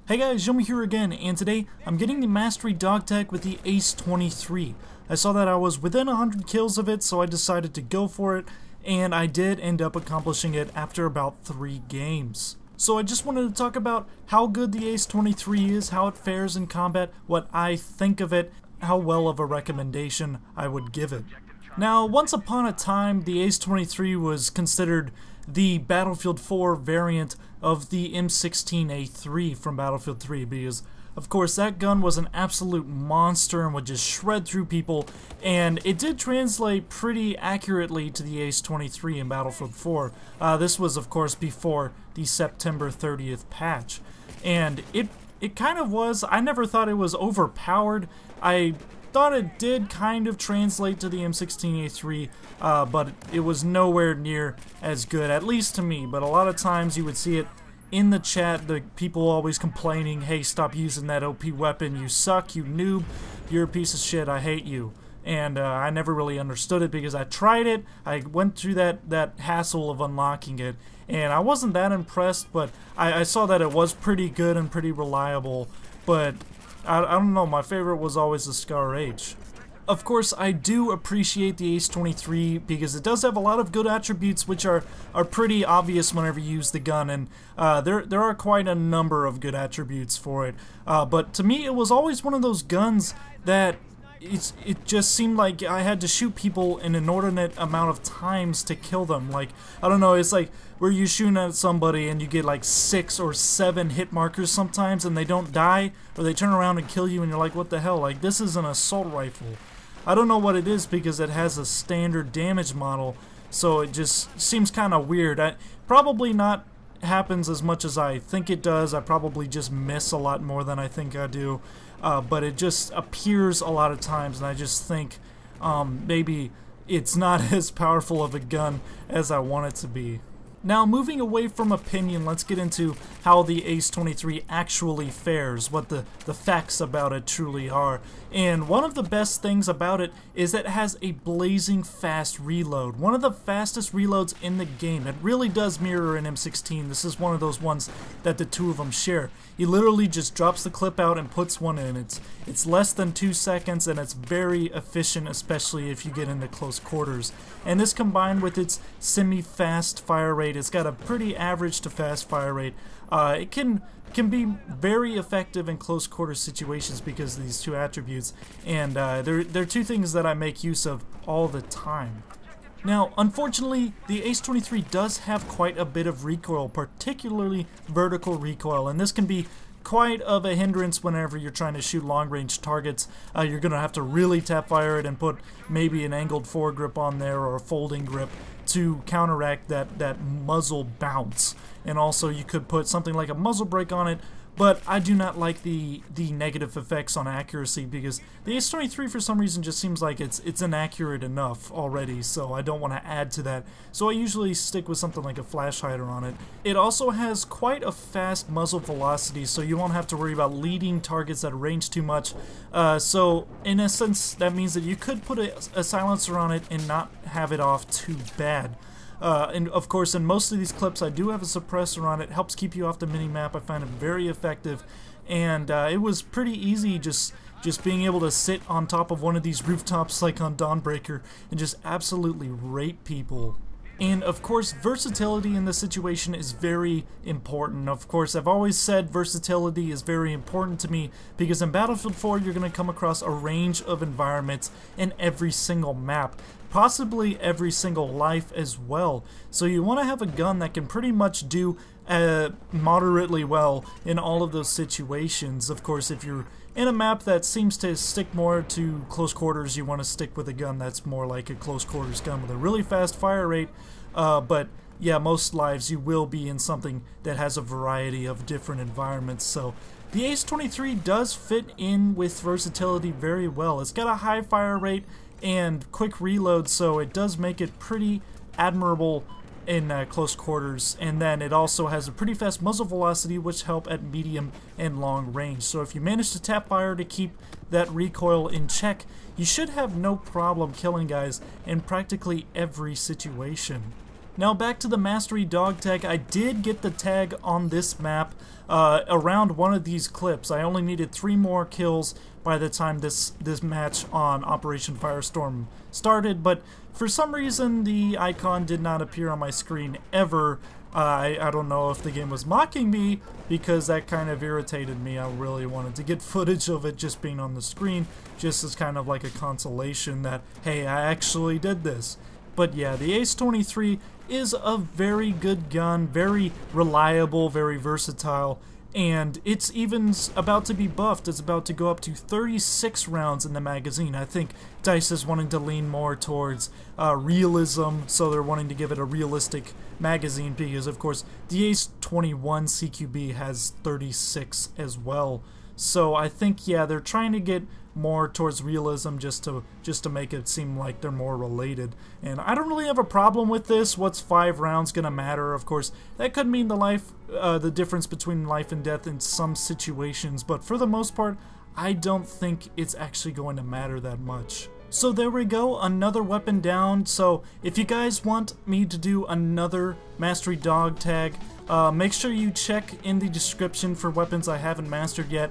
Hey guys, Yomi here again, and today I'm getting the Mastery dog tag with the Ace-23. I saw that I was within 100 kills of it, so I decided to go for it, and I did end up accomplishing it after about 3 games. So I just wanted to talk about how good the Ace-23 is, how it fares in combat, what I think of it, how well of a recommendation I would give it. Now, once upon a time, the Ace-23 was considered the Battlefield 4 variant of the M16A3 from Battlefield 3 because, of course, that gun was an absolute monster and would just shred through people, and it did translate pretty accurately to the Ace-23 in Battlefield 4. This was, of course, before the September 30th patch, and it kind of was. I never thought it was overpowered. I thought it did kind of translate to the M16A3, but it was nowhere near as good, at least to me. But a lot of times you would see it in the chat, the people always complaining, hey, stop using that OP weapon, you suck, you noob, you're a piece of shit, I hate you. And I never really understood it because I tried it, I went through that hassle of unlocking it, and I wasn't that impressed, but I saw that it was pretty good and pretty reliable, but I don't know, my favorite was always the Scar H. Of course, I do appreciate the Ace-23 because it does have a lot of good attributes which are pretty obvious whenever you use the gun, and there are quite a number of good attributes for it. But to me, it was always one of those guns that it just seemed like I had to shoot people an inordinate amount of times to kill them. Like, I don't know, it's like where you're shooting at somebody and you get like 6 or 7 hit markers sometimes and they don't die, or they turn around and kill you and you're like, what the hell, like this is an assault rifle. I don't know what it is because it has a standard damage model, so it just seems kind of weird. Probably not happens as much as I think it does. I probably just miss a lot more than I think I do, but it just appears a lot of times, and I just think maybe it's not as powerful of a gun as I want it to be. Now, moving away from opinion, let's get into how the Ace-23 actually fares, what the facts about it truly are. And one of the best things about it is that it has a blazing fast reload. One of the fastest reloads in the game. It really does mirror an M16. This is one of those ones that the two of them share. He literally just drops the clip out and puts one in. It's less than 2 seconds, and it's very efficient, especially if you get into close quarters. And this combined with its semi-fast fire rate, it's got a pretty average to fast fire rate. It can be very effective in close quarter situations because of these two attributes, and they're two things that I make use of all the time. Now, unfortunately, the Ace-23 does have quite a bit of recoil, particularly vertical recoil, and this can be quite of a hindrance whenever you're trying to shoot long-range targets. You're going to have to really tap fire it and put maybe an angled foregrip on there or a folding grip to counteract that muzzle bounce. And also you could put something like a muzzle brake on it, but I do not like the negative effects on accuracy because the Ace-23 for some reason just seems like it's inaccurate enough already, so I don't want to add to that. So I usually stick with something like a flash hider on it. It also has quite a fast muzzle velocity, so you won't have to worry about leading targets at range too much. So in a sense, that means that you could put a silencer on it and not have it off too bad. And of course, in most of these clips, I do have a suppressor on it. Helps keep you off the mini-map. I find it very effective, and it was pretty easy just being able to sit on top of one of these rooftops like on Dawnbreaker and just absolutely rape people. And of course, versatility in this situation is very important. Of course, I've always said versatility is very important to me because in Battlefield 4 you're going to come across a range of environments in every single map, possibly every single life as well. So you want to have a gun that can pretty much do moderately well in all of those situations. Of course, if you're in a map that seems to stick more to close quarters, you want to stick with a gun that's more like a close quarters gun with a really fast fire rate. But yeah, most lives you will be in something that has a variety of different environments. So the Ace-23 does fit in with versatility very well. It's got a high fire rate and quick reload, so it does make it pretty admirable in close quarters, and then it also has a pretty fast muzzle velocity which help at medium and long range. So if you manage to tap fire to keep that recoil in check, you should have no problem killing guys in practically every situation. Now back to the mastery dog tag. I did get the tag on this map around one of these clips. I only needed 3 more kills by the time this match on Operation Firestorm started, but for some reason the icon did not appear on my screen ever. I don't know if the game was mocking me, because that kind of irritated me. I really wanted to get footage of it just being on the screen, just as kind of like a consolation that, hey, I actually did this. But yeah, the Ace-23 is a very good gun, very reliable, very versatile, and it's even about to be buffed. It's about to go up to 36 rounds in the magazine. I think DICE is wanting to lean more towards realism, so they're wanting to give it a realistic magazine, because of course the Ace-21 CQB has 36 as well. So I think, yeah, they're trying to get more towards realism just to make it seem like they're more related. And I don't really have a problem with this. What's 5 rounds gonna matter? Of course, that could mean the difference between life and death in some situations, but for the most part, I don't think it's actually going to matter that much. So there we go, another weapon down. So if you guys want me to do another mastery dog tag, make sure you check in the description for weapons I haven't mastered yet.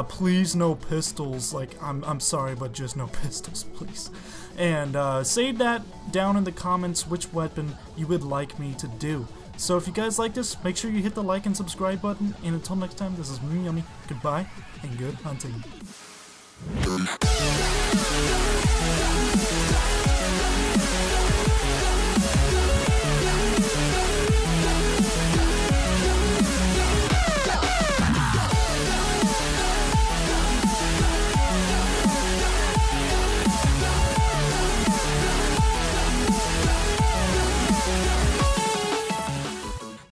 Please no pistols. Like, I'm sorry, but just no pistols, please. And say that down in the comments which weapon you would like me to do. So if you guys like this, make sure you hit the like and subscribe button. And until next time, this is me, Yummy. Goodbye and good hunting.